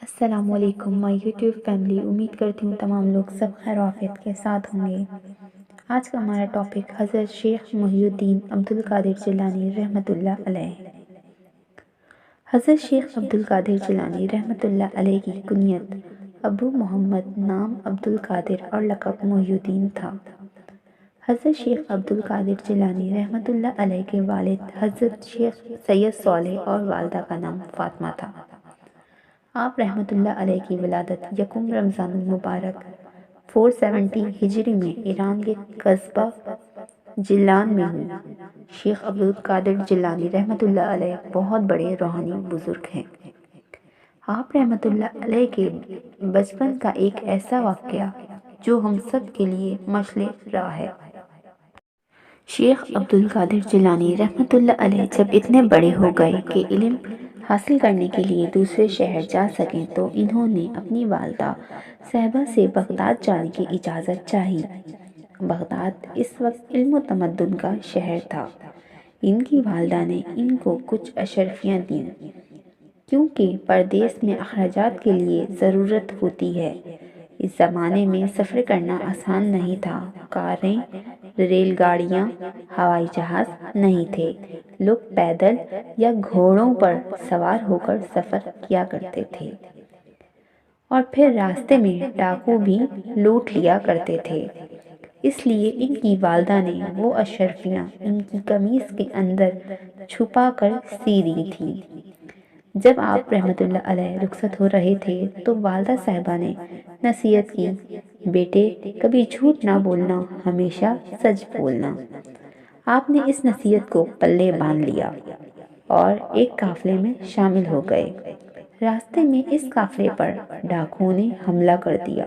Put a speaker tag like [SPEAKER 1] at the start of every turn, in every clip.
[SPEAKER 1] السلام علیکم مائی YouTube family, امید کرتی ہوں تمام لوگ سب خیر و عافیت کے ساتھ ہوں گے۔ آج کا ہمارا ٹاپک حضرت شیخ محی الدین عبد القادر جیلانی رحمۃ اللہ علیہ۔ حضرت شیخ عبد القادر جیلانی رحمۃ اللہ علیہ کی کنیت ابو محمد، نام عبد القادر اور لقب محی الدین تھا۔ حضرت شیخ عبد القادر جیلانی رحمۃ اللہ علیہ کے والد حضرت شیخ سید صالح اور والدہ کا نام فاطمہ تھا۔ آپ رحمۃ اللہ علیہ کی ولادت یکم رمضان المبارک 470 ہجری میں ایران کے قصبہ جیلان میں ہوئی۔ شیخ عبد القادر جیلانی رحمۃ اللہ علیہ بہت بڑے روحانی بزرگ ہیں۔ آپ رحمۃ اللہ علیہ کے بچپن کا ایک ایسا واقعہ جو ہم سب کے لیے مشعل راہ ہے۔ شیخ عبد القادر جیلانی رحمۃ اللہ علیہ جب اتنے بڑے ہو گئے کہ علم حاصل کرنے کے لیے دوسرے شہر جا سکیں تو انہوں نے اپنی والدہ صاحبہ سے بغداد جانے کی اجازت چاہی۔ بغداد اس وقت علم و تمدن کا شہر تھا۔ ان کی والدہ نے ان کو کچھ اشرفیاں دیں کیونکہ پردیس میں اخراجات کے لیے ضرورت ہوتی ہے۔ اس زمانے میں سفر کرنا آسان نہیں تھا۔ کاریں، ریل گاڑیاں، ہوائی جہاز نہیں تھے۔ لوگ پیدل یا گھوڑوں پر سوار ہو کر سفر کیا کرتے تھے اور پھر راستے میں ڈاکو بھی لوٹ لیا کرتے تھے۔ اس لیے ان کی والدہ نے وہ اشرفیاں ان کی قمیص کے اندر چھپا کر سی دی تھیں۔ جب آپ رحمۃ اللہ علیہ رخصت ہو رہے تھے تو والدہ صاحبہ نے نصیحت کی، بیٹے کبھی جھوٹ نہ بولنا، ہمیشہ سچ بولنا۔ آپ نے اس نصیحت کو پلے باندھ لیا اور ایک قافلے میں شامل ہو گئے۔ راستے میں اس قافلے پر ڈاکوؤں نے حملہ کر دیا،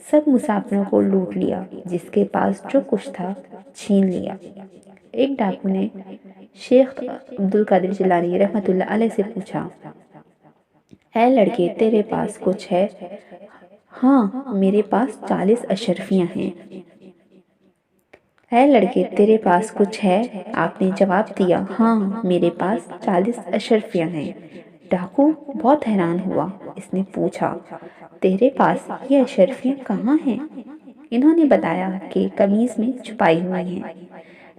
[SPEAKER 1] سب مسافروں کو لوٹ لیا، جس کے پاس جو کچھ تھا چھین لیا۔ ایک ڈاکو نے شیخ عبد القادر جیلانی رحمۃ اللہ علیہ سے پوچھا، اے لڑکے تیرے پاس کچھ ہے؟ ہاں میرے پاس 40 اشرفیاں ہیں۔ اے لڑکے تیرے پاس کچھ ہے؟ آپ نے جواب دیا، ہاں میرے پاس 40 اشرفیاں ہیں۔ ڈاکو بہت حیران ہوا۔ اس نے پوچھا، تیرے پاس یہ اشرفیاں کہاں ہیں؟ انہوں نے بتایا کہ قمیص میں چھپائی ہوئی ہیں۔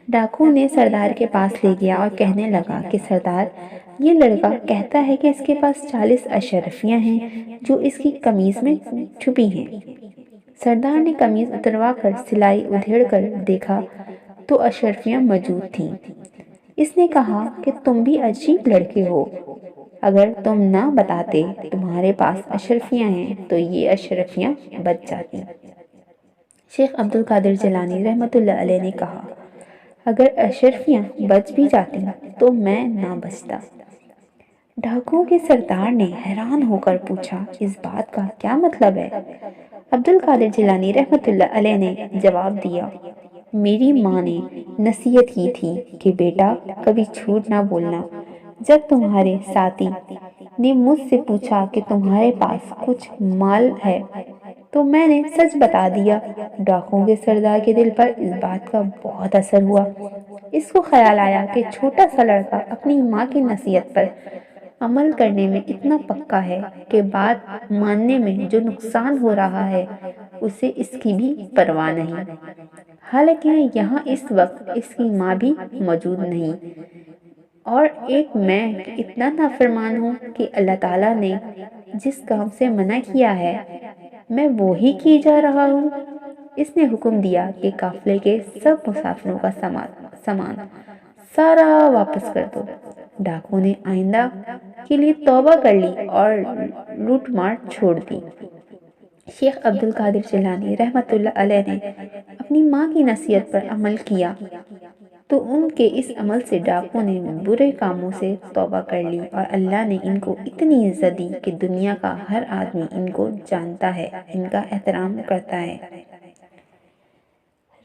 [SPEAKER 1] ڈاکو نے سردار کے پاس لے گیا اور کہنے لگا کہ سردار، یہ لڑکا کہتا ہے کہ اس کے پاس 40 اشرفیاں ہیں جو اس کی قمیص میں چھپی ہیں۔ سردار نے قمیص اتروا کر سلائی ادھیڑ کر دیکھا تو اشرفیاں موجود تھیں۔ اس نے کہا کہ تم بھی عجیب لڑکے ہو، اگر تم نہ بتاتے تمہارے پاس اشرفیاں ہیں تو یہ اشرفیاں بچ جاتی۔ شیخ عبد القادر جیلانی رحمۃ اللہ علیہ نے کہا، اگر اشرفیاں بچ بھی جاتی تو میں نہ بچتا۔ ڈاکوؤں کے سردار نے حیران ہو کر پوچھا، اس بات کا کیا مطلب ہے؟ عبد القادر جیلانی رحمۃ اللہ علیہ نے جواب دیا، میری ماں نے نصیحت کی تھی کہ بیٹا کبھی جھوٹ نہ بولنا۔ جب تمہارے ساتھی نے مجھ سے پوچھا کہ تمہارے پاس کچھ مال ہے تو میں نے سچ بتا دیا۔ ڈاکوؤں کے سردار کے دل پر اس بات کا بہت اثر ہوا۔ اس کو خیال آیا کہ چھوٹا سا لڑکا اپنی ماں کی نصیحت پر عمل کرنے میں اتنا پکا ہے کہ بات ماننے میں جو نقصان ہو رہا ہے اسے اس کی بھی پرواہ نہیں۔ حالانکہ یہاں اس وقت اس کی ماں بھی موجود نہیں اور ایک میں اتنا نافرمان ہوں کہ اللہ تعالیٰ نے جس کام سے منع کیا ہے میں وہی کی جا رہا ہوں۔ اس نے حکم دیا کہ قافلے کے سب مسافروں کا سامان سارا واپس کر دو۔ ڈاکو نے آئندہ کے لیے توبہ کر لی اور لوٹ مار چھوڑ دی۔ شیخ عبد القادر جیلانی رحمۃ اللہ علیہ نے اپنی ماں کی نصیحت پر عمل کیا تو ان کے اس عمل سے ڈاکو نے برے کاموں سے توبہ کر لی اور اللہ نے ان کو اتنی عزت دی کہ دنیا کا ہر آدمی ان کو جانتا ہے، ان کا احترام کرتا ہے۔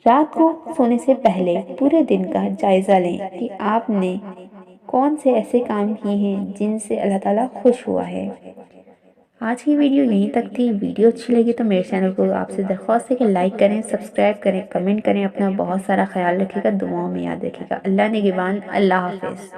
[SPEAKER 1] رات کو سونے سے پہلے پورے دن کا جائزہ لیں کہ آپ نے کون سے ایسے کام کیے ہیں جن سے اللہ تعالیٰ خوش ہوا ہے۔ آج کی ویڈیو یہیں تک تھی. ویڈیو اچھی لگی تو میرے چینل کو آپ سے درخواست ہے کہ لائک کریں، سبسکرائب کریں، کمنٹ کریں. اپنا بہت سارا خیال رکھے گا، دعاؤں میں یاد رکھے گا. اللہ نگہبان. اللہ حافظ.